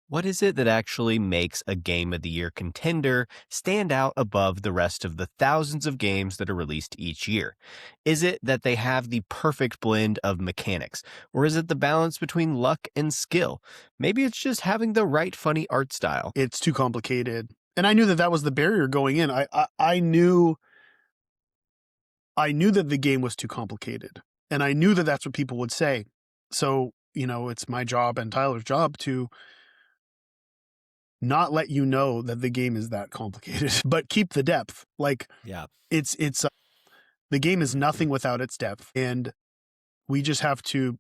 What is it that actually makes a Game of the Year contender stand out above the rest of the thousands of games that are released each year? Is it that they have the perfect blend of mechanics, or is it the balance between luck and skill? Maybe it's just having the right funny art style. It's too complicated. And I knew that was the barrier going in. I knew that the game was too complicated, and I knew that that's what people would say. So, it's my job and Tyler's job to not let you know that the game is that complicated, but keep the depth. Like, Yeah. it's the game is nothing without its depth, and we just have to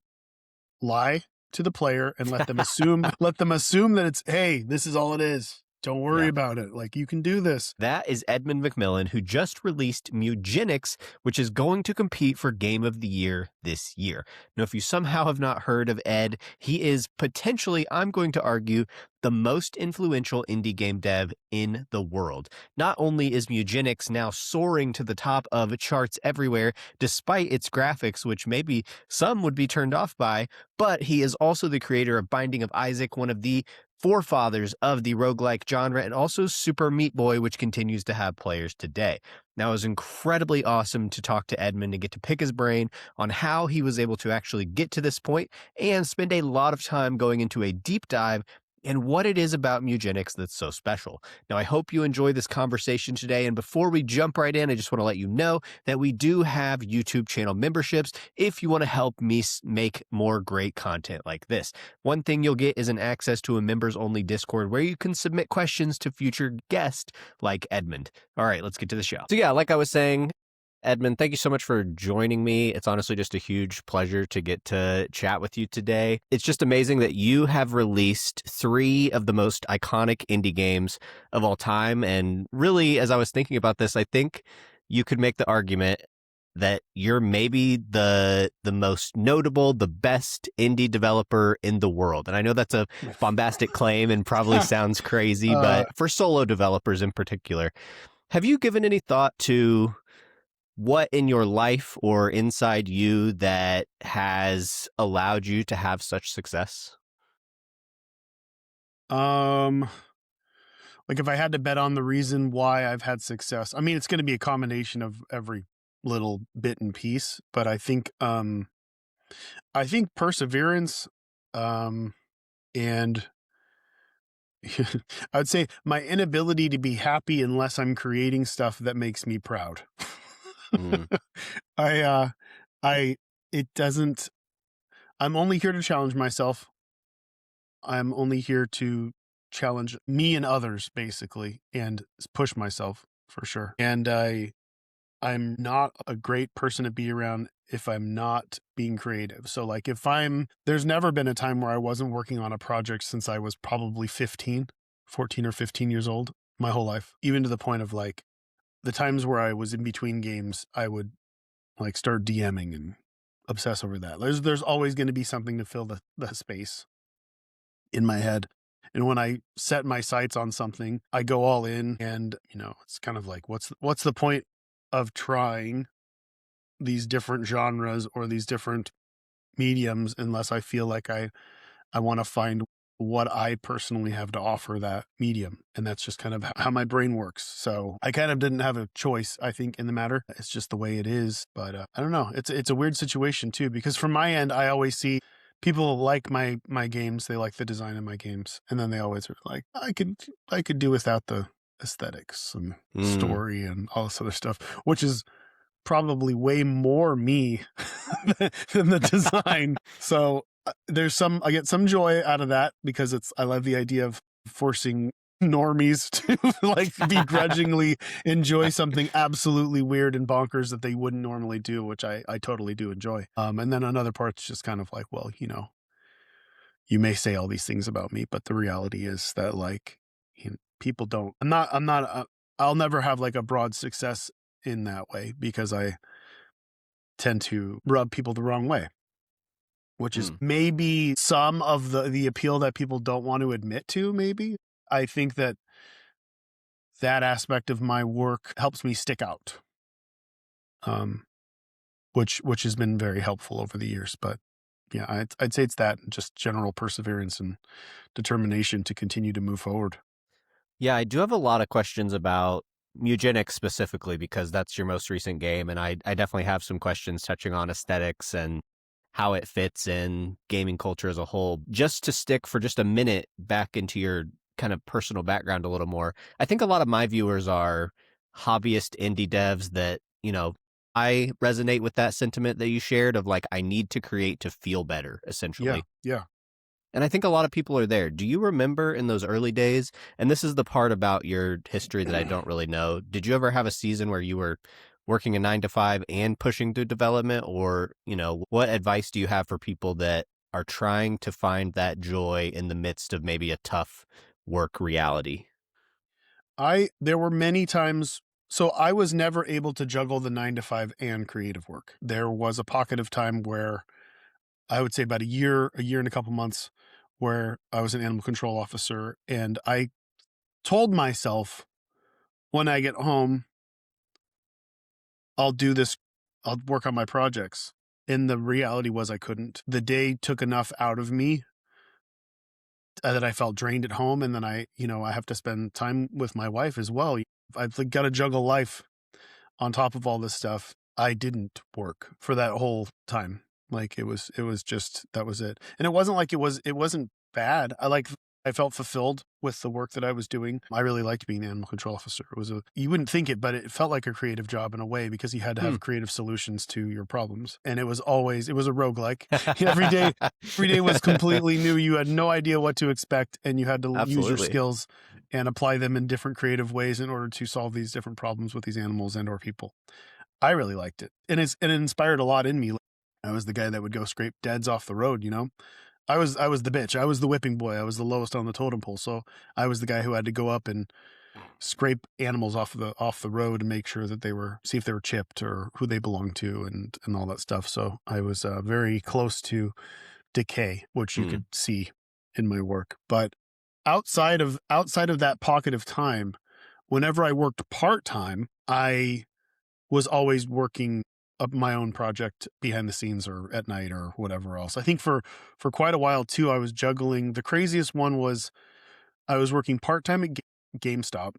lie to the player and let them assume that it's, hey, this is all it is. Don't worry Yeah. about it. Like, you can do this. That is Edmund McMillen, who just released Mewgenics, which is going to compete for Game of the Year this year. Now, if you somehow have not heard of Ed, he is potentially, I'm going to argue, the most influential indie game dev in the world. Not only is Mewgenics now soaring to the top of charts everywhere, despite its graphics, which maybe some would be turned off by, but he is also the creator of Binding of Isaac, one of the forefathers of the roguelike genre, and also Super Meat Boy, which continues to have players today. Now, it was incredibly awesome to talk to Edmund and get to pick his brain on how he was able to actually get to this point and spend a lot of time going into a deep dive and what it is about Mewgenics that's so special. Now, I hope you enjoy this conversation today. And before we jump right in, I just want to let you know that we do have YouTube channel memberships if you want to help me make more great content like this. One thing you'll get is an access to a members-only Discord where you can submit questions to future guests like Edmund. All right, let's get to the show. So yeah, like I was saying, Edmund, thank you so much for joining me. It's honestly just a huge pleasure to get to chat with you today. It's just amazing that you have released 3 of the most iconic indie games of all time. And really, as I was thinking about this, I think you could make the argument that you're maybe the most notable, the best indie developer in the world. And I know that's a bombastic claim and probably sounds crazy, but for solo developers in particular, have you given any thought to what in your life or inside you that has allowed you to have such success? Like, if I had to bet on the reason why I've had success, I mean, it's going to be a combination of every little bit and piece, but I think perseverance, and I would say my inability to be happy unless I'm creating stuff that makes me proud. Mm. It doesn't, I'm only here to challenge myself. I'm only here to challenge me and others, basically, and push myself for sure. And I'm not a great person to be around if I'm not being creative. So like, there's never been a time where I wasn't working on a project since I was probably 14 or 15 years old, my whole life, even to the point of like the times where I was in between games, I would like start DMing and obsess over that. There's always going to be something to fill the space in my head. And when I set my sights on something, I go all in, and it's kind of like, what's the point of trying these different genres or these different mediums unless I feel like I want to find what I personally have to offer that medium. And that's just kind of how my brain works. So I kind of didn't have a choice, I think, in the matter. It's just the way it is. But I don't know. It's a weird situation too, because from my end, I always see people like my games. They like the design of my games. And then they always are like, I could do without the aesthetics and story and all this other stuff, which is probably way more me than the design. So I get some joy out of that, because I love the idea of forcing normies to like begrudgingly enjoy something absolutely weird and bonkers that they wouldn't normally do, which I totally do enjoy. And then another part's just kind of like, well, you may say all these things about me, but the reality is that like, people don't, I'll never have like a broad success in that way, because I tend to rub people the wrong way, which is maybe some of the appeal that people don't want to admit to. Maybe I think that aspect of my work helps me stick out, which has been very helpful over the years. But Yeah, I'd say it's that, just general perseverance and determination to continue to move forward. Yeah, I do have a lot of questions about Mewgenics specifically because that's your most recent game, and I definitely have some questions touching on aesthetics and how it fits in gaming culture as a whole. Just to stick for just a minute back into your kind of personal background a little more, I think a lot of my viewers are hobbyist indie devs that, I resonate with that sentiment that you shared of like, I need to create to feel better, Yeah, essentially. yeah. And I think a lot of people are there. Do you remember in those early days, and this is the part about your history that I don't really know, did you ever have a season where you were working a 9 to 5 and pushing through development? Or, what advice do you have for people that are trying to find that joy in the midst of maybe a tough work reality? There were many times, so I was never able to juggle the 9 to 5 and creative work. There was a pocket of time where I would say about a year and a couple months, where I was an animal control officer, and I told myself, when I get home, I'll do this, I'll work on my projects. And the reality was I couldn't. The day took enough out of me that I felt drained at home. And then I have to spend time with my wife as well. I've got to juggle life on top of all this stuff. I didn't work for that whole time. Like it was just, that was it. And it wasn't like it wasn't bad. I felt fulfilled with the work that I was doing. I really liked being an animal control officer. You wouldn't think it, but it felt like a creative job in a way, because you had to have creative solutions to your problems. And it was a roguelike. Every day was completely new. You had no idea what to expect, and you had to use your Absolutely. skills and apply them in different creative ways in order to solve these different problems with these animals and or people. I really liked it. And it inspired a lot in me. I was the guy that would go scrape deads off the road. I was the bitch. I was the whipping boy. I was the lowest on the totem pole. So I was the guy who had to go up and scrape animals off the road and make sure that see if they were chipped or who they belonged to and all that stuff. So I was very close to decay, which you could see in my work. But outside of that pocket of time, whenever I worked part-time, I was always working up my own project behind the scenes or at night or whatever else. I think for quite a while too, I was juggling. The craziest one was I was working part-time at GameStop.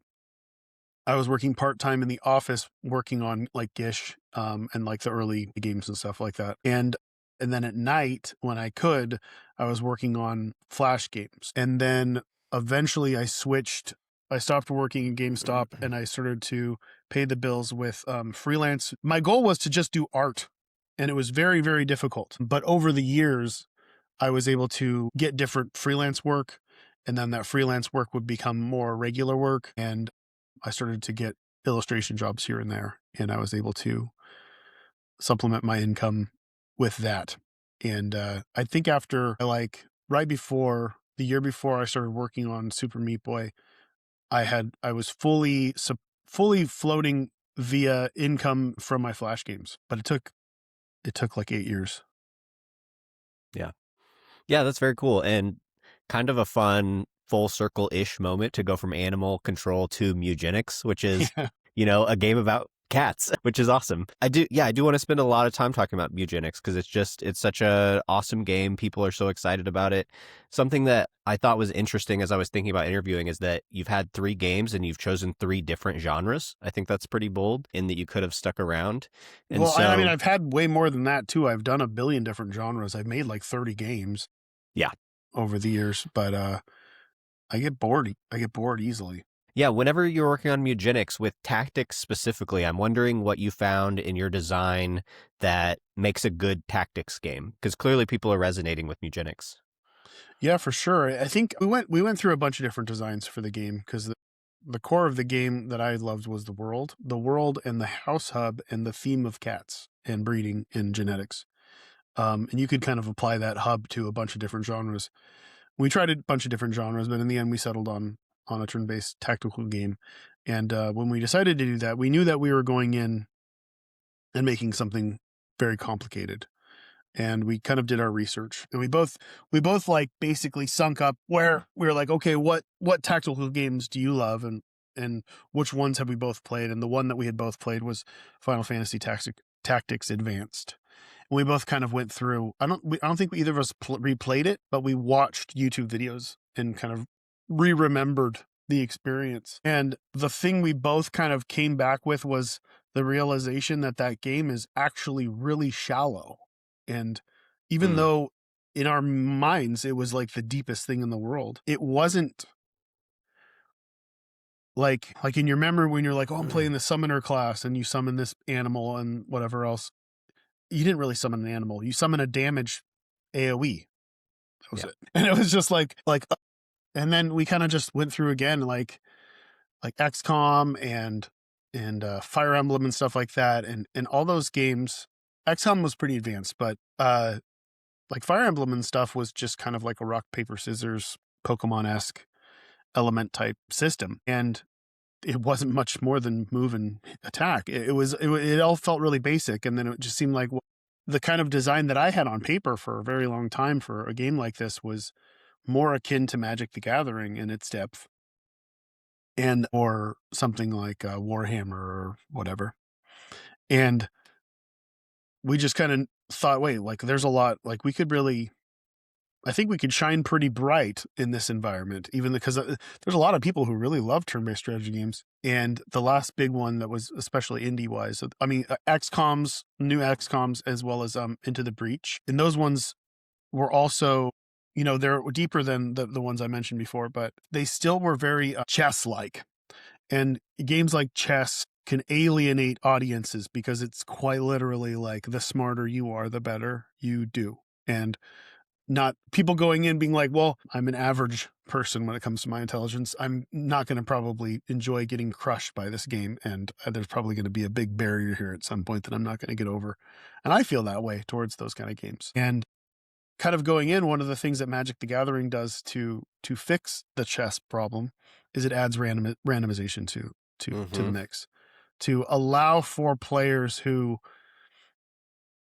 I was working part-time in the office working on like Gish, and like the early games and stuff like that. And then at night when I could, I was working on Flash games. And then eventually I stopped working in GameStop and I started to pay the bills with freelance. My goal was to just do art, and it was very, very difficult. But over the years, I was able to get different freelance work, and then that freelance work would become more regular work. And I started to get illustration jobs here and there, and I was able to supplement my income with that. And I think after the year before I started working on Super Meat Boy, I was fully floating via income from my Flash games, but it took like 8 years. Yeah. Yeah, that's very cool. And kind of a fun full circle-ish moment to go from animal control to Mewgenics, which is, a game about cats, which is awesome. I do want to spend a lot of time talking about Mewgenics because it's such a awesome game. People are so excited about it. Something that I thought was interesting as I was thinking about interviewing is that you've had 3 games and you've chosen 3 different genres. I think that's pretty bold in that you could have stuck around. And Well, so, I mean, I've had way more than that too. I've done a billion different genres. I've made like 30 games. Yeah. Over the years, but I get bored. I get bored easily. Yeah, whenever you're working on Mewgenics with tactics specifically, I'm wondering what you found in your design that makes a good tactics game, because clearly people are resonating with Mewgenics. Yeah, for sure. I think we went through a bunch of different designs for the game, because the core of the game that I loved was the world and the house hub and the theme of cats and breeding and genetics. And you could kind of apply that hub to a bunch of different genres. We tried a bunch of different genres, but in the end we settled on a turn-based tactical game. And when we decided to do that, we knew that we were going in and making something very complicated. And we kind of did our research, and we both like basically sunk up where we were like, okay, what tactical games do you love, and which ones have we both played? And the one that we had both played was Final Fantasy Tactics Advanced. we both kind of went through. I don't think either of us replayed it, but we watched YouTube videos and kind of remembered the experience. And the thing we both kind of came back with was the realization that that game is actually really shallow. And even though in our minds it was like the deepest thing in the world, it wasn't like in your memory when you're like, oh, I'm playing the summoner class and you summon this animal and whatever else. You didn't really summon an animal. You summon a damage AoE. That was it. And it was just like, and then we kind of just went through again, like XCOM and Fire Emblem and stuff like that. And all those games, XCOM was pretty advanced, but like Fire Emblem and stuff was just kind of like a rock, paper, scissors, Pokemon-esque element type system. And it wasn't much more than move and attack. It all felt really basic. And then it just seemed like the kind of design that I had on paper for a very long time for a game like this was more akin to Magic the Gathering in its depth, or something like Warhammer or whatever. And we just kind of thought, wait, like there's a lot, like I think we could shine pretty bright in this environment, even because there's a lot of people who really love turn-based strategy games. And the last big one that was especially indie-wise, I mean, new XCOMs, as well as Into the Breach. And those ones were also, they're deeper than the ones I mentioned before, but they still were very chess-like. And games like chess can alienate audiences because it's quite literally like the smarter you are, the better you do. And not people going in being like, well, I'm an average person when it comes to my intelligence. I'm not going to probably enjoy getting crushed by this game. And there's probably going to be a big barrier here at some point that I'm not going to get over. And I feel that way towards those kind of games. And kind of going in, one of the things that Magic the Gathering does to fix the chess problem is it adds randomization to the mix, to allow for players who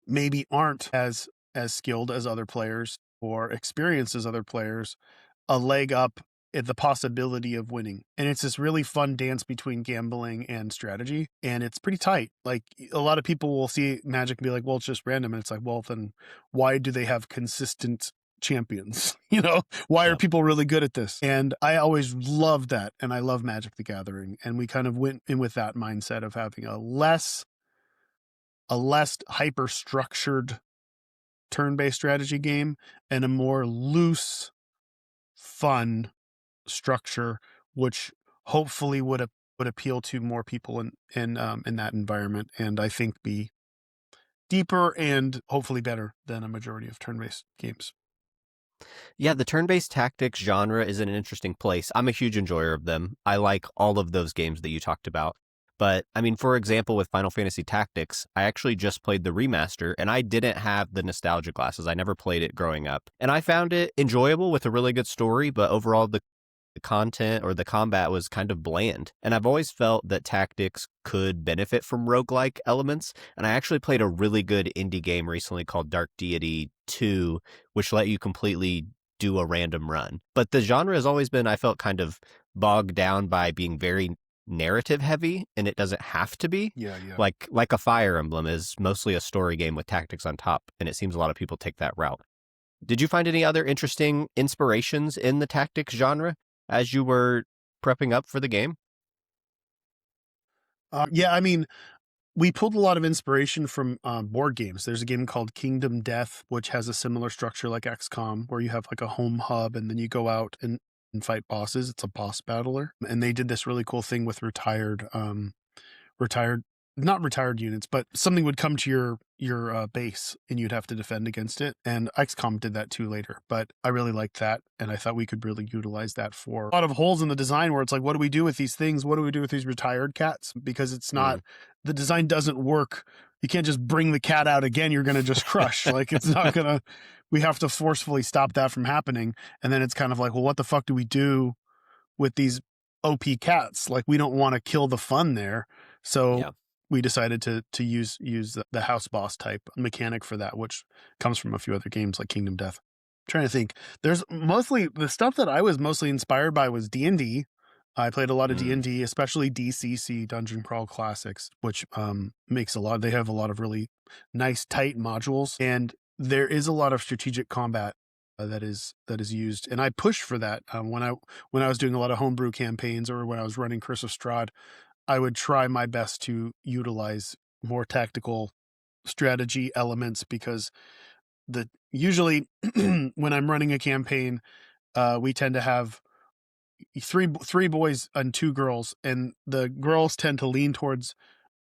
maybe aren't as skilled as other players or experienced as other players a leg up at the possibility of winning. And it's this really fun dance between gambling and strategy. And it's pretty tight. Like a lot of people will see Magic and be like, well, it's just random. And it's like, well, then why do they have consistent champions? Why are people really good at this? And I always loved that. And I love Magic the Gathering. And we kind of went in with that mindset of having a less hyper structured turn-based strategy game and a more loose, fun structure, which hopefully would appeal to more people in that environment, and I think be deeper and hopefully better than a majority of turn-based games. Yeah, the turn-based tactics genre is in an interesting place. I'm a huge enjoyer of them. I like all of those games that you talked about. But, I mean, for example, with Final Fantasy Tactics, I actually just played the remaster, and I didn't have the nostalgia glasses. I never played it growing up. And I found it enjoyable with a really good story, but overall the content or the combat was kind of bland. And I've always felt that Tactics could benefit from roguelike elements. And I actually played a really good indie game recently called Dark Deity 2, which let you completely do a random run. But the genre has always been, I felt, kind of bogged down by being very narrative heavy, and it doesn't have to be. Yeah. Like a Fire Emblem is mostly a story game with tactics on top, and it seems a lot of people take that route. Did you find any other interesting inspirations in the tactics genre as you were prepping up for the game? Yeah, I mean, we pulled a lot of inspiration from board games. There's a game called Kingdom Death, which has a similar structure like XCOM, where you have like a home hub and then you go out and fight bosses. It's a boss battler. And they did this really cool thing with not retired units, but something would come to your base and you'd have to defend against it. And XCOM did that too later, but I really liked that. And I thought we could really utilize that for a lot of holes in the design where it's like, what do we do with these things? What do we do with these retired cats? Because it's not, the design doesn't work. You can't just bring the cat out again. You're going to just crush. Like it's not going to, we have to forcefully stop that from happening. And then it's kind of like, well, what the fuck do we do with these OP cats? Like we don't want to kill the fun there. So we decided to use the house boss type mechanic for that, which comes from a few other games like Kingdom Death. I'm trying to think. There's mostly the stuff that I was mostly inspired by was D&D. I played a lot of D&D, especially DCC, Dungeon Crawl Classics, which makes a lot. They have a lot of really nice, tight modules, and there is a lot of strategic combat that is used. And I pushed for that when I was doing a lot of homebrew campaigns or when I was running Curse of Strahd. I would try my best to utilize more tactical strategy elements because usually when I'm running a campaign, we tend to have three boys and two girls, and the girls tend to lean towards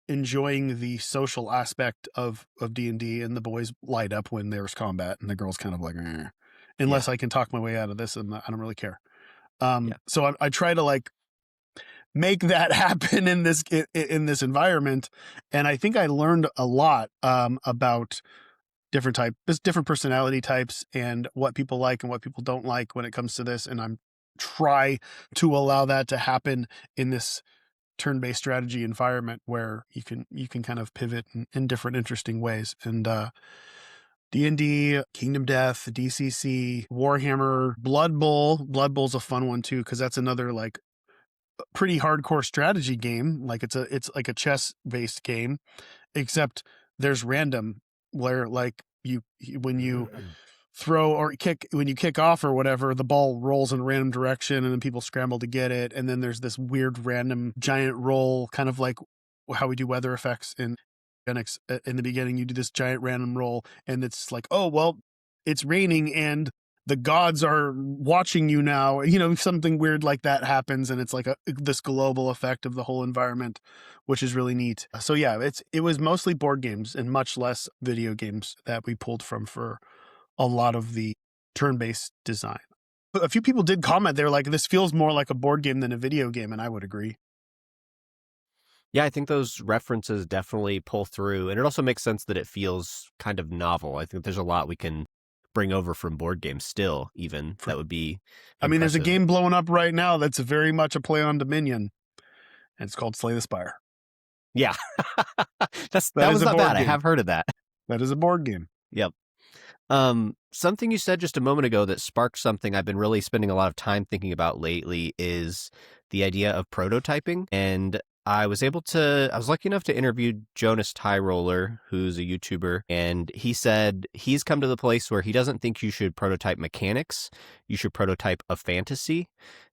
enjoying the social aspect of D&D, and the boys light up when there's combat, and the girls kind of like, unless I can talk my way out of this, and I don't really care. So I try to like make that happen in this environment, and I think I learned a lot about different personality types and what people like and what people don't like when it comes to this, and I'm try to allow that to happen in this turn-based strategy environment where you can kind of pivot in different interesting ways. And D&D, Kingdom Death, DCC, Warhammer, Blood Bowl's a fun one too, because that's another like pretty hardcore strategy game. Like it's like a chess-based game, except there's random, where like when you throw or kick, when you kick off or whatever, the ball rolls in a random direction and then people scramble to get it. And then there's this weird random giant roll, kind of like how we do weather effects in Mewgenics. In the beginning, you do this giant random roll and it's like, oh, well, it's raining and the gods are watching you now. Something weird like that happens. And it's like this global effect of the whole environment, which is really neat. So yeah, it was mostly board games and much less video games that we pulled from for a lot of the turn-based design. A few people did comment, they're like, this feels more like a board game than a video game, and I would agree. Yeah, I think those references definitely pull through, and it also makes sense that it feels kind of novel. I think there's a lot we can bring over from board games still, even. That would be impressive. There's a game blowing up right now that's very much a play on Dominion, and it's called Slay the Spire. Yeah. that was not bad. Game. I have heard of that. That is a board game. Yep. Something you said just a moment ago that sparked something I've been really spending a lot of time thinking about lately is the idea of prototyping. And I was lucky enough to interview Jonas Tyroller, who's a YouTuber, and he said he's come to the place where he doesn't think you should prototype mechanics, you should prototype a fantasy.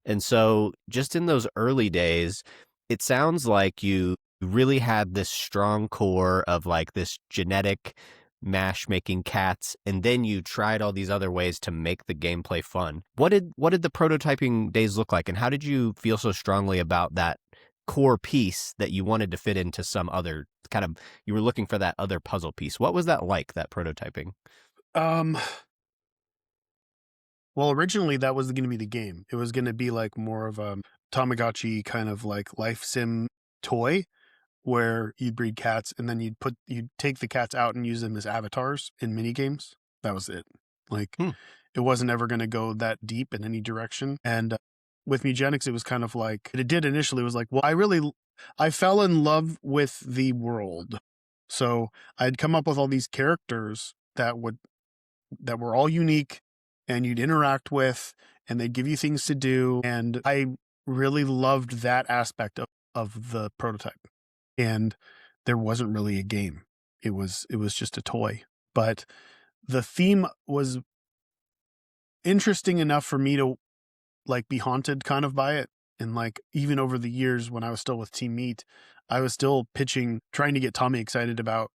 And so just in those early days, it sounds like you really had this strong core of like this genetic mash making cats, and then you tried all these other ways to make the gameplay fun. What did the prototyping days look like, and how did you feel so strongly about that core piece that you wanted to fit into some other kind of, you were looking for that other puzzle piece? What was that like, that prototyping? Well, originally that was going to be the game. It was going to be like more of a Tamagotchi kind of like life sim toy, where you'd breed cats and then you'd take the cats out and use them as avatars in mini games. That was it. Like it wasn't ever going to go that deep in any direction. And with Mewgenics, it was kind of like, it did initially, was like, well, I fell in love with the world. So I'd come up with all these characters that were all unique and you'd interact with, and they'd give you things to do. And I really loved that aspect of the prototype. And there wasn't really a game. It was just a toy. But the theme was interesting enough for me to like be haunted kind of by it. And like even over the years when I was still with Team Meat, I was still trying to get Tommy excited about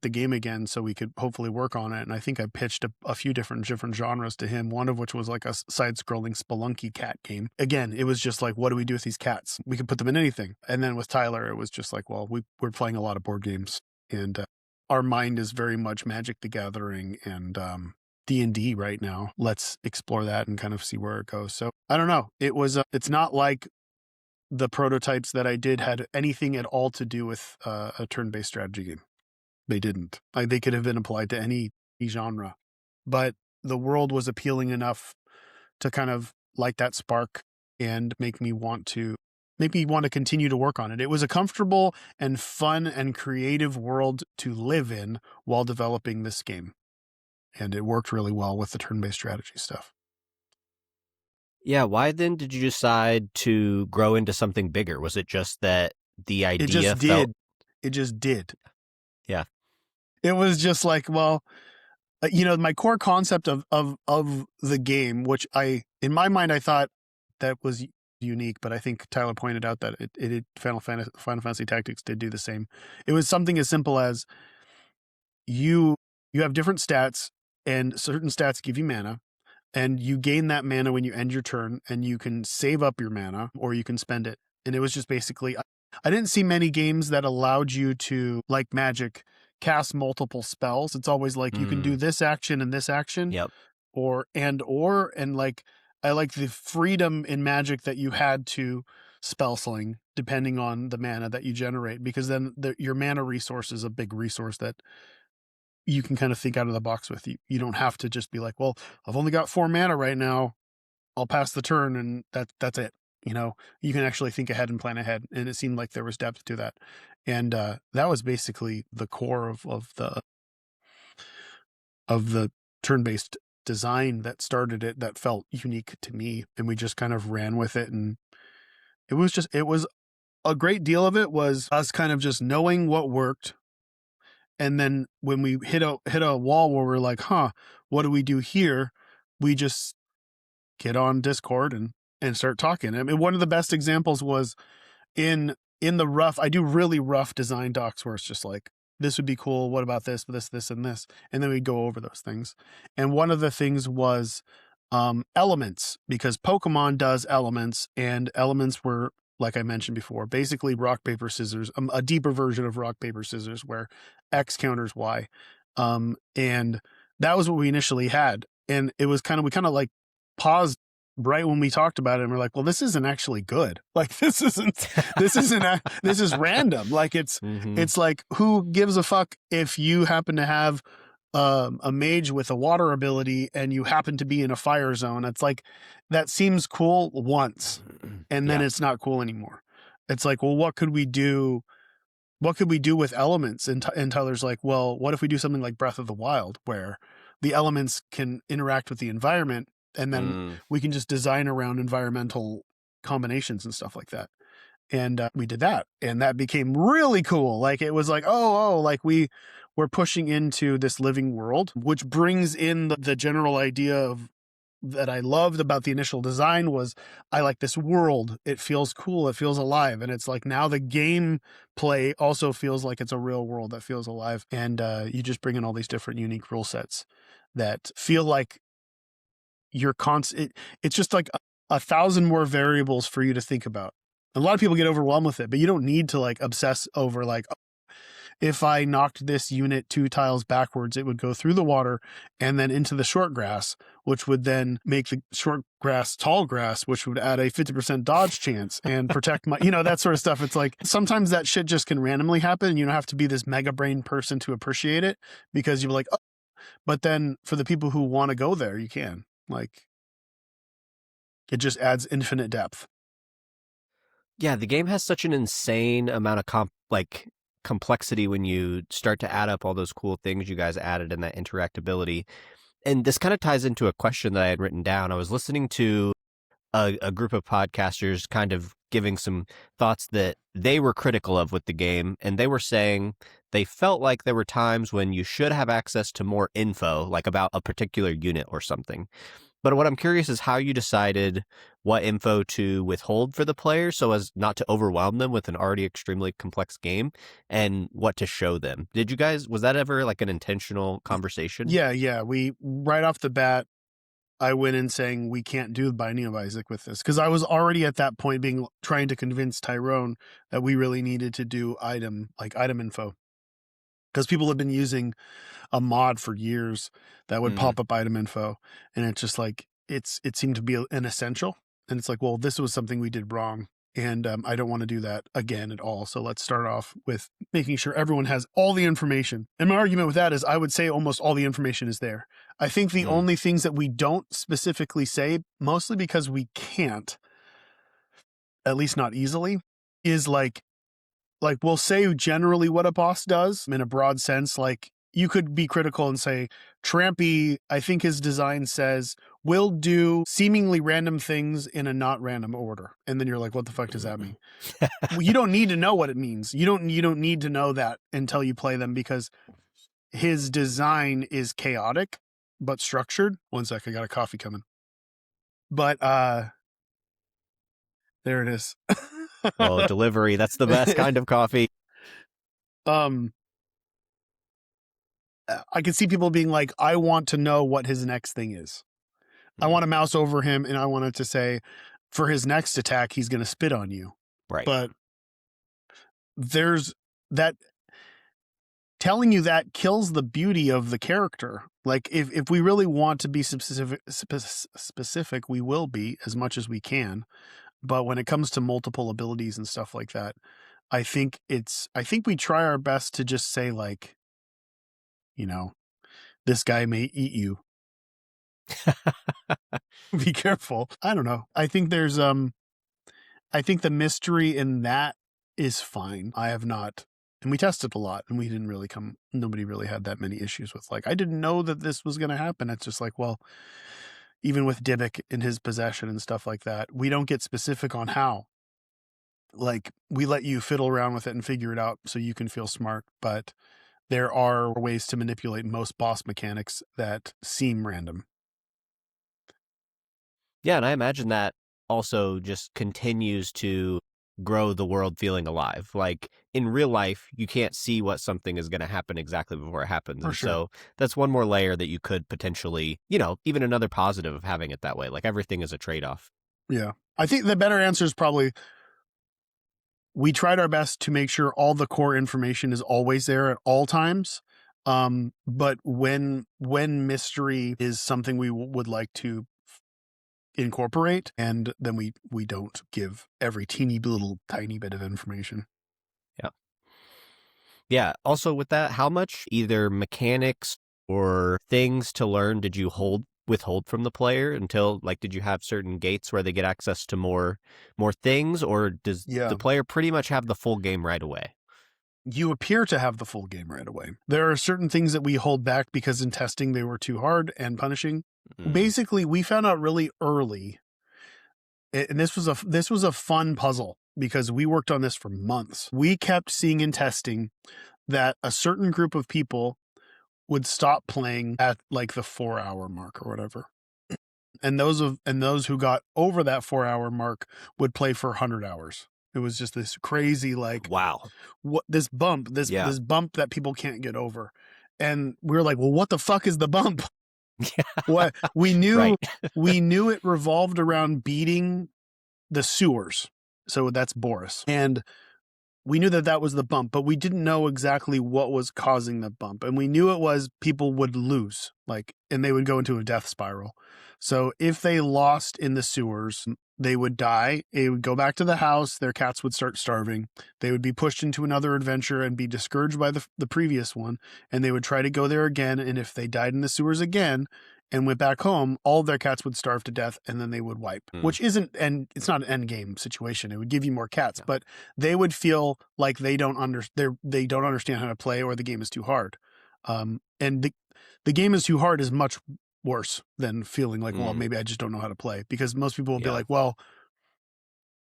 the game again so we could hopefully work on it. And I think I pitched a few different genres to him, one of which was like a side-scrolling Spelunky cat game. Again, it was just like, what do we do with these cats? We could put them in anything. And then with Tyler, it was just like, well, we're playing a lot of board games, and our mind is very much Magic the Gathering and D&D right now. Let's explore that and kind of see where it goes. So I don't know. It's not like the prototypes that I did had anything at all to do with a turn-based strategy game. They didn't. Like, they could have been applied to any genre, but the world was appealing enough to kind of light that spark and make me want to continue to work on it. It was a comfortable and fun and creative world to live in while developing this game. And it worked really well with the turn-based strategy stuff. Yeah, why then did you decide to grow into something bigger? Was it just that the It idea just felt... did. It just did. Yeah. It was just like, well, my core concept of the game, which in my mind, I thought that was unique, but I think Tyler pointed out that it Final Fantasy Tactics did do the same. It was something as simple as you have different stats, and certain stats give you mana, and you gain that mana when you end your turn, and you can save up your mana or you can spend it. And it was just basically, I didn't see many games that allowed you to, like Magic, cast multiple spells. It's always like you can do this action and this action, Yep. and like I like the freedom in Magic that you had to spell sling depending on the mana that you generate, because then your mana resource is a big resource that you can kind of think out of the box with. You don't have to just be like, well, I've only got 4 mana right now, I'll pass the turn and that's it. You can actually think ahead and plan ahead, and it seemed like there was depth to that. And that was basically the core of the turn-based design that started it, that felt unique to me, and we just kind of ran with it. And it was a great deal of it was us kind of just knowing what worked. And then when we hit a wall where we're like, what do we do here? We just get on Discord and start talking. I mean, one of the best examples was in the rough. I do really rough design docs where it's just like, this would be cool. What about this, and this? And then we'd go over those things. And one of the things was elements, because Pokemon does elements, and elements were, like I mentioned before, basically rock, paper, scissors, a deeper version of rock, paper, scissors, where X counters Y. And that was what we initially had. And it was we kind of like paused right when we talked about it, and we're like, well, this isn't actually good. Like, this is random. Like, it's like, who gives a fuck if you happen to have a mage with a water ability and you happen to be in a fire zone? It's like, that seems cool once, and then it's not cool anymore. It's like, well, what could we do? What could we do with elements? And Tyler's like, well, what if we do something like Breath of the Wild, where the elements can interact with the environment, and then we can just design around environmental combinations and stuff like that. And we did that, and that became really cool. Like, it was like, like we're pushing into this living world, which brings in the general idea of that I loved about the initial design was, I like this world. It feels cool. It feels alive. And it's like, now the game play also feels like it's a real world that feels alive. And you just bring in all these different unique rule sets that feel like it's just like 1,000 more variables for you to think about. A lot of people get overwhelmed with it, but you don't need to like obsess over like, if I knocked this unit 2 tiles backwards, it would go through the water and then into the short grass, which would then make the short grass tall grass, which would add a 50% dodge chance and protect my, that sort of stuff. It's like, sometimes that shit just can randomly happen, and you don't have to be this mega brain person to appreciate it, because you're like, oh. But then for the people who want to go there, you can. Like, it just adds infinite depth. Yeah, the game has such an insane amount of complexity when you start to add up all those cool things you guys added in that interactability. And this kind of ties into a question that I had written down. I was listening to a group of podcasters kind of giving some thoughts that they were critical of with the game, and they were saying they felt like there were times when you should have access to more info, like about a particular unit or something. But what I'm curious is how you decided what info to withhold for the player so as not to overwhelm them with an already extremely complex game, and what to show them. Was that ever like an intentional conversation? Yeah. We, right off the bat, I went in saying we can't do Binding of Isaac with this, because I was already at that point trying to convince Tyrone that we really needed to do item info, because people have been using a mod for years that would pop up item info, and it's just like, it seemed to be an essential. And it's like, well, this was something we did wrong, and I don't want to do that again at all. So let's start off with making sure everyone has all the information. And my argument with that is, I would say almost all the information is there. I think the only things that we don't specifically say, mostly because we can't, at least not easily, is like we'll say generally what a boss does in a broad sense. Like, you could be critical and say, Trampy, I think his design says, will do seemingly random things in a not random order. And then you're like, what the fuck does that mean? Well, you don't need to know what it means. You don't need to know that until you play them, because his design is chaotic but structured. One sec, I got a coffee coming. But there it is. Oh, delivery. That's the best kind of coffee. I can see people being like, I want to know what his next thing is. I want to mouse over him and I want it to say, for his next attack, he's going to spit on you. Right. But there's that, telling you that kills the beauty of the character. Like, if we really want to be specific, we will be as much as we can. But when it comes to multiple abilities and stuff like that, I think we try our best to just say, like, you know, this guy may eat you. Be careful. I don't know. I think there's I think the mystery in that is fine. I have not, and we tested a lot and we didn't really nobody really had that many issues with, like, I didn't know that this was going to happen. It's just like, well, even with Dybbuk in his possession and stuff like that, we don't get specific on how. Like, we let you fiddle around with it and figure it out so you can feel smart, but there are ways to manipulate most boss mechanics that seem random. Yeah, and I imagine that also just continues to grow the world feeling alive. Like, in real life, you can't see what something is going to happen exactly before it happens. For and sure. So that's one more layer that you could potentially, even another positive of having it that way. Like, everything is a trade-off. Yeah. I think the better answer is probably, we tried our best to make sure all the core information is always there at all times. But when mystery is something we would like to incorporate, and then we don't give every tiny bit of information. Yeah. Also, with that, how much either mechanics or things to learn did you withhold from the player until, like, did you have certain gates where they get access to more things, or does the player pretty much have the full game right away? You appear to have the full game right away. There are certain things that we hold back because in testing they were too hard and punishing. Basically, we found out really early, and this was a fun puzzle because we worked on this for months. We kept seeing in testing that a certain group of people would stop playing at, like, the 4-hour mark or whatever. And those who got over that 4-hour mark would play for 100 hours. It was just this crazy, like, wow, what this bump that people can't get over. And we were like, well, what the fuck is the bump? What we knew, right. We knew it revolved around beating the sewers. So that's Boris. And we knew that was the bump, but we didn't know exactly what was causing the bump. And we knew it was people would lose, like, and they would go into a death spiral. So if they lost in the sewers, they would die. They would go back to the house. Their cats would start starving. They would be pushed into another adventure and be discouraged by the previous one. And they would try to go there again. And if they died in the sewers again and went back home, all of their cats would starve to death and then they would wipe, which isn't, and it's not an end game situation. It would give you more cats, but they would feel like they don't understand how to play, or the game is too hard. And the game is too hard is much worse than feeling like, well, maybe I just don't know how to play, because most people will be like, well,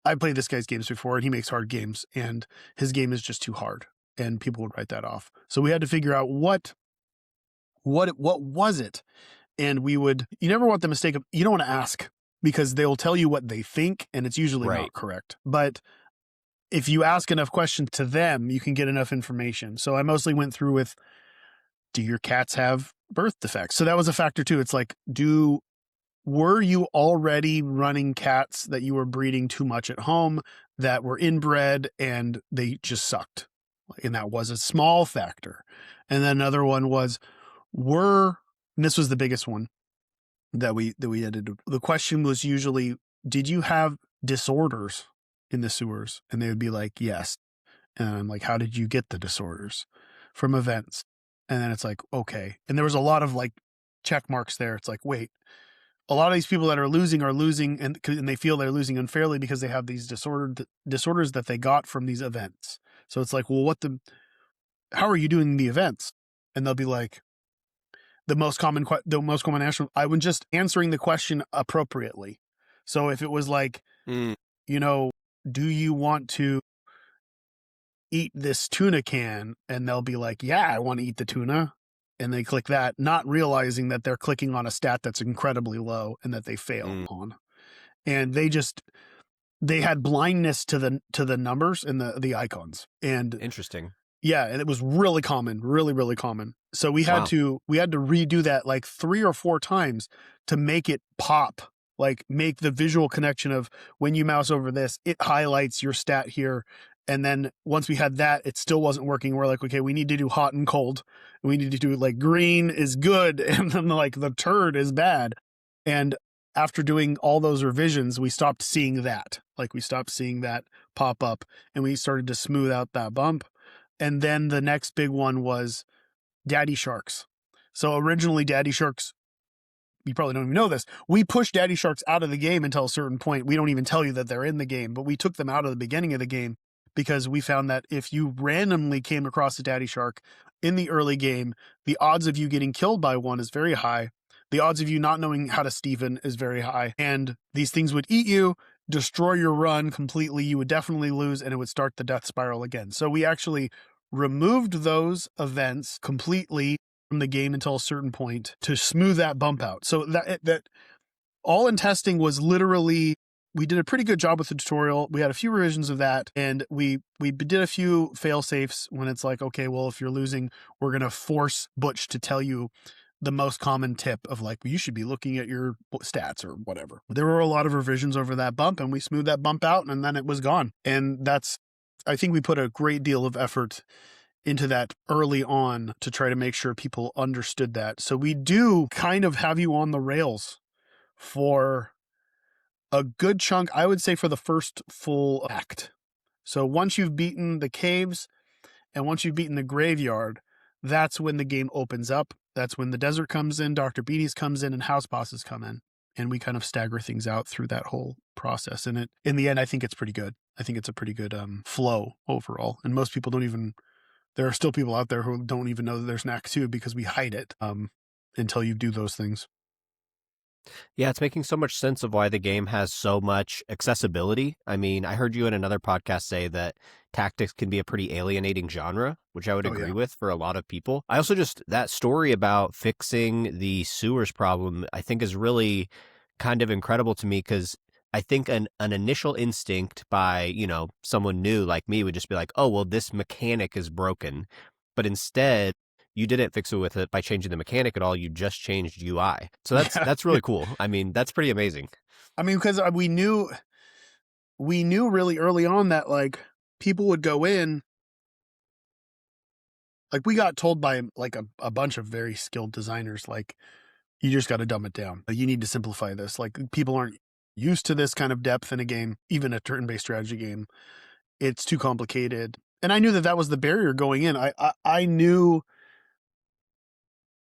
I played this guy's games before and he makes hard games and his game is just too hard, and people would write that off. So we had to figure out what was it. And you never want the mistake of, you don't want to ask, because they'll tell you what they think and it's usually not correct. But if you ask enough questions to them, you can get enough information. So I mostly went through with, do your cats have birth defects? So that was a factor too. It's like, were you already running cats that you were breeding too much at home that were inbred and they just sucked? And that was a small factor. And then another one was, and this was the biggest one that we ended. The question was usually, did you have disorders in the sewers? And they would be like, yes. And I'm like, how did you get the disorders? From events. And then it's like, okay. And there was a lot of, like, check marks there. It's like, wait, a lot of these people that are losing and they feel they're losing unfairly because they have these disorders that they got from these events. So it's like, well, how are you doing the events? And they'll be like, the most common answer. I was just answering the question appropriately. So if it was like, you know, do you want to eat this tuna can? And they'll be like, yeah, I want to eat the tuna. And they click that, not realizing that they're clicking on a stat that's incredibly low and that they fail on. And they had blindness to the numbers and the icons. And Interesting. yeah, and it was really common, really, really common. So we had to redo that like 3 or 4 times to make it pop, like make the visual connection of when you mouse over this, it highlights your stat here. And then once we had that, it still wasn't working. We're like, okay, we need to do hot and cold. We need to do like green is good. And then like the turd is bad. And after doing all those revisions, we stopped seeing that. Like we stopped seeing that pop up and we started to smooth out that bump. And then the next big one was Daddy Sharks. So originally Daddy Sharks, you probably don't even know this, we pushed Daddy Sharks out of the game until a certain point. We don't even tell you that they're in the game, but we took them out of the beginning of the game because we found that if you randomly came across a Daddy Shark in the early game, the odds of you getting killed by one is very high. The odds of you not knowing how to Steven is very high. And these things would eat you, destroy your run completely. You would definitely lose and it would start the death spiral again. So we actually removed those events completely from the game until a certain point to smooth that bump out. So that all in testing was literally, we did a pretty good job with the tutorial. We had a few revisions of that and we did a few fail safes when it's like, okay, well, if you're losing, we're going to force Butch to tell you the most common tip of like, you should be looking at your stats or whatever. There were a lot of revisions over that bump and we smoothed that bump out and then it was gone. And I think we put a great deal of effort into that early on to try to make sure people understood that. So we do kind of have you on the rails for a good chunk, I would say, for the first full act. So once you've beaten the caves and once you've beaten the graveyard, that's when the game opens up. That's when the desert comes in, Dr. Beanie's comes in, and house bosses come in. And we kind of stagger things out through that whole process. And in the end, I think it's pretty good. I think it's a pretty good flow overall. And most people there are still people out there who don't even know that there's an Act 2 because we hide it until you do those things. Yeah, it's making so much sense of why the game has so much accessibility. I mean, I heard you in another podcast say that tactics can be a pretty alienating genre, which I would agree with for a lot of people. I also that story about fixing the sewers problem, I think is really kind of incredible to me because I think an initial instinct by, someone new like me would just be like, oh, well, this mechanic is broken. But instead, you didn't fix it by changing the mechanic at all. You just changed UI. So that's really cool. I mean, that's pretty amazing. I mean, because we knew really early on that like people would go in, like we got told by like a bunch of very skilled designers, like, you just got to dumb it down. You need to simplify this. Like people aren't used to this kind of depth in a game, even a turn-based strategy game. It's too complicated. And I knew that was the barrier going in. I knew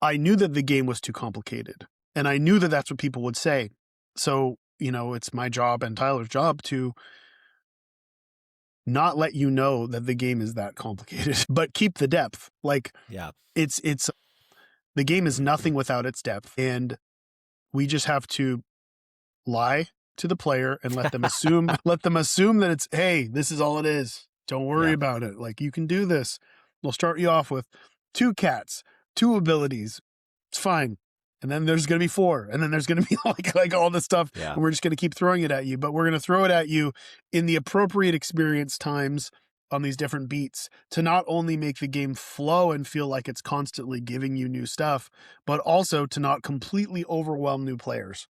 that the game was too complicated. And I knew that that's what people would say. So, it's my job and Tyler's job to not let you know that the game is that complicated, but keep the depth. Like, yeah, it's the game is nothing without its depth. And we just have to lie to the player and let them assume that it's, hey, this is all it is. Don't worry about it. Like, you can do this. We'll start you off with 2 cats, 2 abilities. It's fine. And then there's going to be 4. And then there's going to be like all this stuff. Yeah. And we're just going to keep throwing it at you. But we're going to throw it at you in the appropriate experience times on these different beats to not only make the game flow and feel like it's constantly giving you new stuff, but also to not completely overwhelm new players.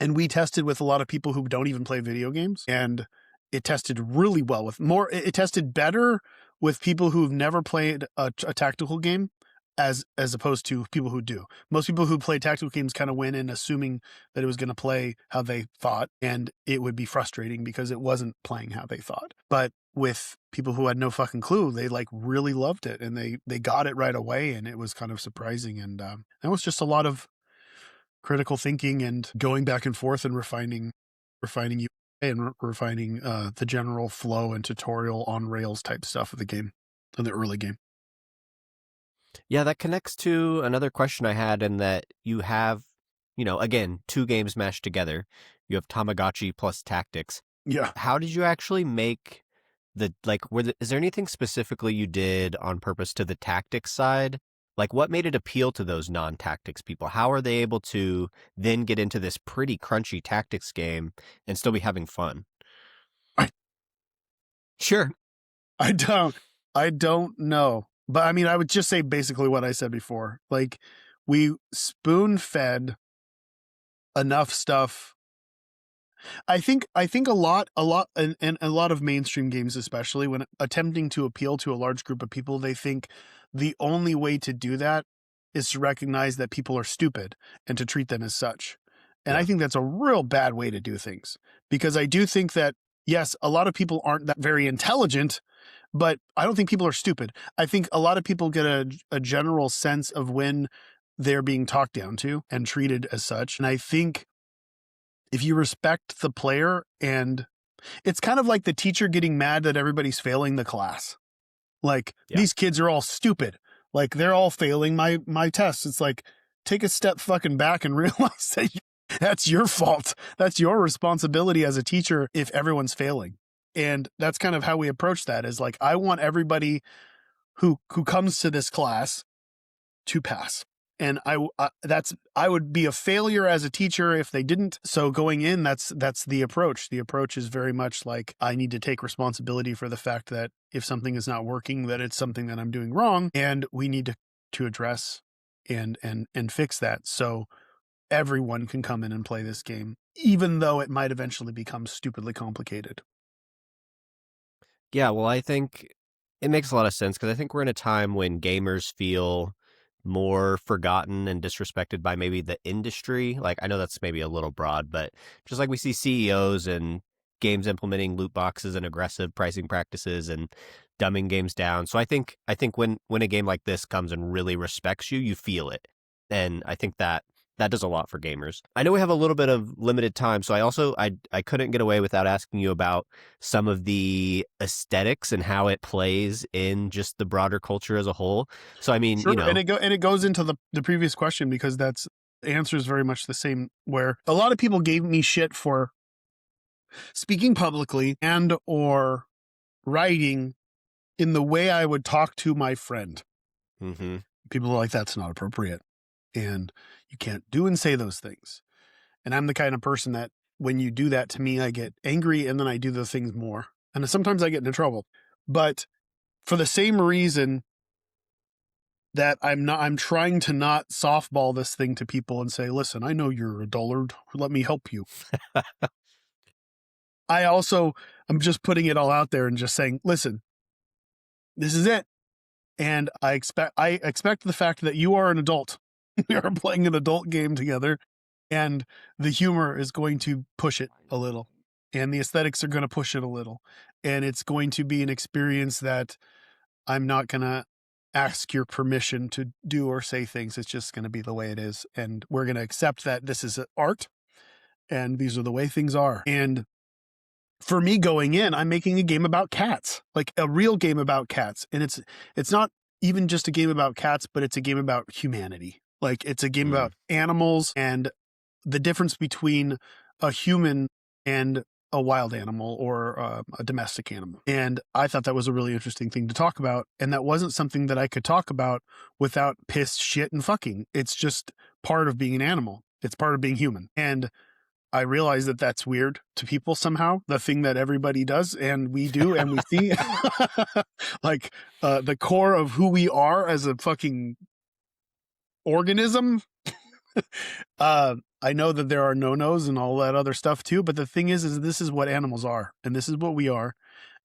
And we tested with a lot of people who don't even play video games, and it tested really well it tested better with people who've never played a tactical game as opposed to people who do. Most people who play tactical games kind of went in assuming that it was going to play how they thought, and it would be frustrating because it wasn't playing how they thought. But with people who had no fucking clue, they like really loved it, and they got it right away, and it was kind of surprising. And that was just a lot of critical thinking and going back and forth and refining you and refining the general flow and tutorial on rails type stuff of the game, in the early game. Yeah, that connects to another question I had in that you have, again, two games mashed together. You have Tamagotchi plus Tactics. Yeah. How did you actually make is there anything specifically you did on purpose to the tactics side? Like, what made it appeal to those non-tactics people? How are they able to then get into this pretty crunchy tactics game and still be having fun? I Sure. I don't know. But I mean, I would just say basically what I said before. Like, we spoon-fed enough stuff. I think and a lot of mainstream games, especially when attempting to appeal to a large group of people, they think the only way to do that is to recognize that people are stupid and to treat them as such. And I Yeah. think that's a real bad way to do things, because I do think that, yes, a lot of people aren't that very intelligent, but I don't think people are stupid. I think a lot of people get a general sense of when they're being talked down to and treated as such. And I think if you respect the player, and it's kind of like the teacher getting mad that everybody's failing the class. Like, Yeah. these kids are all stupid. Like, they're all failing my tests. It's like, take a step fucking back and realize that that's your fault. That's your responsibility as a teacher if everyone's failing. And that's kind of how we approach that, is like, I want everybody who comes to this class to pass. And I would be a failure as a teacher if they didn't. So going in, that's the approach. The approach is very much like, I need to take responsibility for the fact that if something is not working, that it's something that I'm doing wrong, and we need to address and fix that. So everyone can come in and play this game, even though it might eventually become stupidly complicated. Yeah, well, I think it makes a lot of sense because I think we're in a time when gamers feel more forgotten and disrespected by maybe the industry. Like, I know that's maybe a little broad, but just like we see CEOs and games implementing loot boxes and aggressive pricing practices and dumbing games down. So I think when a game like this comes and really respects you, you feel it. And I think that does a lot for gamers. I know we have a little bit of limited time, so I couldn't get away without asking you about some of the aesthetics and how it plays in just the broader culture as a whole. So I mean, Sure. And it goes into the previous question, because that's the answer is very much the same, where a lot of people gave me shit for speaking publicly and or writing in the way I would talk to my friend. mm-hmm. People are like, that's not appropriate, and you can't do and say those things. And I'm the kind of person that when you do that to me, I get angry, and then I do those things more. And sometimes I get into trouble. But for the same reason that I'm trying to not softball this thing to people and say, listen, I know you're a dullard. Let me help you. I'm just putting it all out there and just saying, listen, this is it. And I expect the fact that you are an adult. We are playing an adult game together, and the humor is going to push it a little, and the aesthetics are going to push it a little. And it's going to be an experience that I'm not going to ask your permission to do or say things. It's just going to be the way it is. And we're going to accept that this is art, and these are the way things are. And for me going in, I'm making a game about cats, like a real game about cats. And it's not even just a game about cats, but it's a game about humanity. Like, it's a game about animals and the difference between a human and a wild animal or a domestic animal. And I thought that was a really interesting thing to talk about. And that wasn't something that I could talk about without piss, shit, and fucking. It's just part of being an animal. It's part of being human. And I realize that that's weird to people somehow, the thing that everybody does and we do and we see. Like, the core of who we are as a fucking organism. I know that there are no-nos and all that other stuff too, but the thing is this is what animals are, and this is what we are.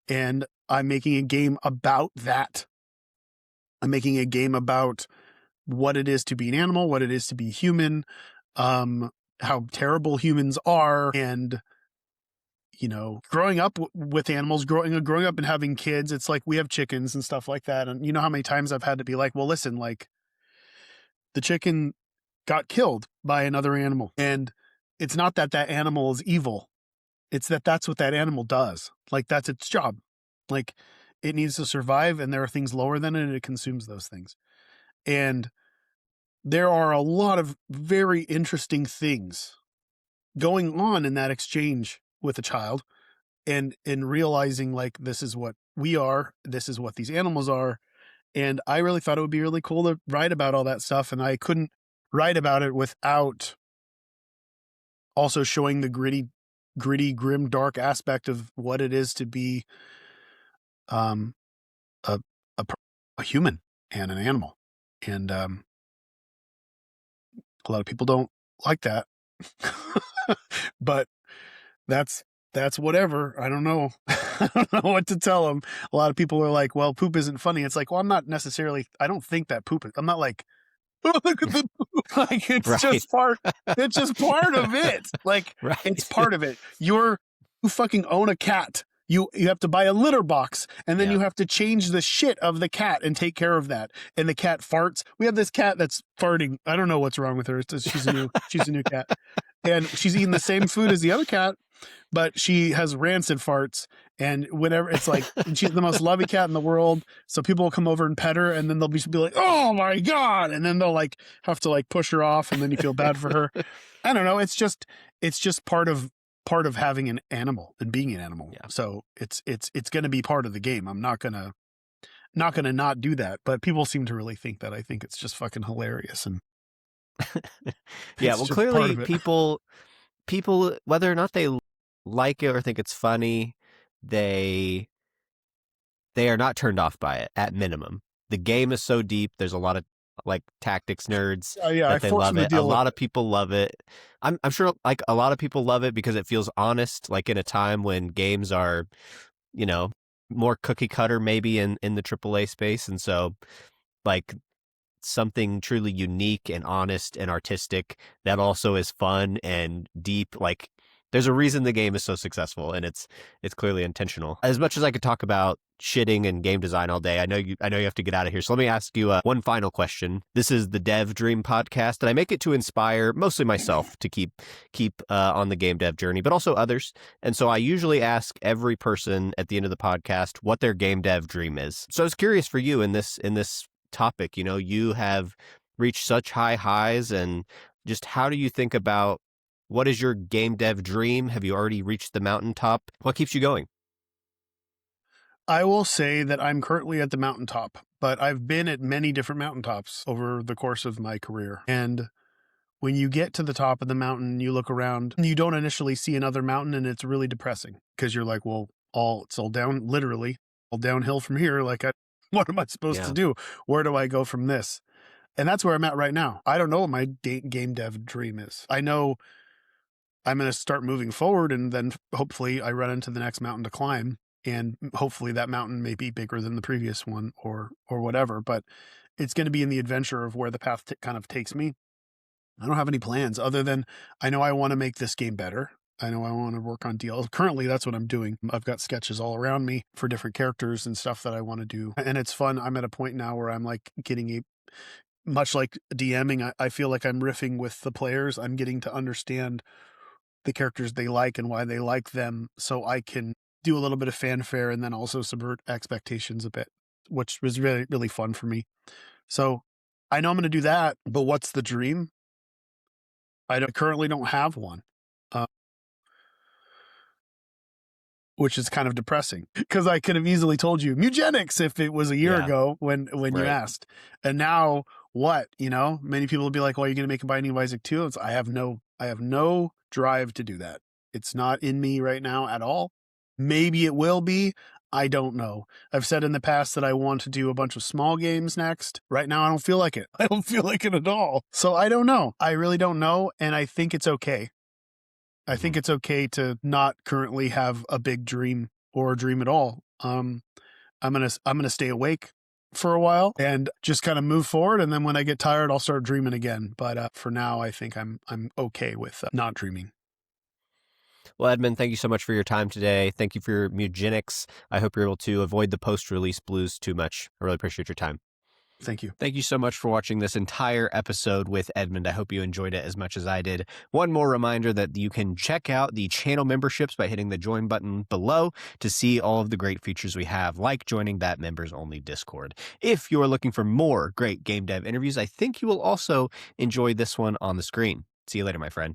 And I'm making a game about that. I'm making a game about what it is to be an animal, what it is to be human, how terrible humans are, and growing up with animals, growing up and having kids. It's like, we have chickens and stuff like that, and you know how many times I've had to be like, well, listen, like, the chicken got killed by another animal, and it's not that animal is evil. It's that that's what that animal does. Like, that's its job. Like, it needs to survive, and there are things lower than it, and it consumes those things. And there are a lot of very interesting things going on in that exchange with a child, and realizing like, this is what we are, this is what these animals are. And I really thought it would be really cool to write about all that stuff. And I couldn't write about it without also showing the gritty, grim, dark aspect of what it is to be um, a, a human and an animal. And a lot of people don't like that. But that's whatever. I don't know. I don't know what to tell them. A lot of people are like, well, poop isn't funny. It's like, well, I'm not necessarily, I don't think that poop is, I'm not like, oh, look at the poop. Like, it's just part of it. Like, it's part of it. You fucking own a cat. You have to buy a litter box, and then you have to change the shit of the cat and take care of that. And the cat farts. We have this cat that's farting. I don't know what's wrong with her. She's a new cat. And she's eating the same food as the other cat, but she has rancid farts. And whenever it's like, she's the most lovey cat in the world. So people will come over and pet her, and then they'll be like, oh my God. And then they'll like have to like push her off, and then you feel bad for her. I don't know. It's just part of having an animal and being an animal. Yeah. So it's going to be part of the game. I'm not going to not do that, but people seem to really think that. I think it's just fucking hilarious. And yeah, well, clearly people, whether or not they like it or think it's funny, they are not turned off by it at minimum. The game is so deep. There's a lot of like tactics nerds that they love it. A lot of people love it. I'm sure like a lot of people love it because it feels honest, like in a time when games are, more cookie cutter maybe in the AAA space. And so like something truly unique and honest and artistic that also is fun and deep. Like there's a reason the game is so successful, and it's clearly intentional. As much as I could talk about shitting and game design all day, I know you have to get out of here. So let me ask you one final question. This is the Dev Dream podcast, and I make it to inspire mostly myself to keep on the game dev journey, but also others. And so I usually ask every person at the end of the podcast what their game dev dream is. So I was curious for you in this topic. You have reached such high highs, and just how do you think about what is your game dev dream? Have you already reached the mountaintop? What keeps you going? I will say that I'm currently at the mountaintop, but I've been at many different mountaintops over the course of my career. And when you get to the top of the mountain, you look around, you don't initially see another mountain, and it's really depressing because you're like, well, it's all down, literally all downhill from here. Like, what am I supposed to do? Where do I go from this? And that's where I'm at right now. I don't know what my game dev dream is. I know I'm going to start moving forward, and then hopefully I run into the next mountain to climb, and hopefully that mountain may be bigger than the previous one or whatever, but it's going to be in the adventure of where the path kind of takes me. I don't have any plans other than I know I want to make this game better. I know I want to work on DLs. Currently, that's what I'm doing. I've got sketches all around me for different characters and stuff that I want to do. And it's fun. I'm at a point now where I'm like getting much like DMing, I feel like I'm riffing with the players. I'm getting to understand the characters they like and why they like them, so I can do a little bit of fanfare and then also subvert expectations a bit, which was really, really fun for me. So I know I'm going to do that, but what's the dream? I currently don't have one, which is kind of depressing because I could have easily told you Mewgenics if it was a year ago when you asked. And now what? Many people will be like, well, are you going to make a Binding of Isaac 2? I have no drive to do that. It's not in me right now at all. Maybe it will be. I don't know. I've said in the past that I want to do a bunch of small games next. Right now, I don't feel like it. I don't feel like it at all. So I don't know. I really don't know. And I think it's okay. I think it's okay to not currently have a big dream or a dream at all. I'm gonna stay awake for a while and just kind of move forward. And then when I get tired, I'll start dreaming again. But for now, I think I'm okay with not dreaming. Well, Edmund, thank you so much for your time today. Thank you for your Mewgenics. I hope you're able to avoid the post-release blues too much. I really appreciate your time. Thank you. Thank you so much for watching this entire episode with Edmund. I hope you enjoyed it as much as I did. One more reminder that you can check out the channel memberships by hitting the join button below to see all of the great features we have, like joining that members-only Discord. If you are looking for more great game dev interviews, I think you will also enjoy this one on the screen. See you later, my friend.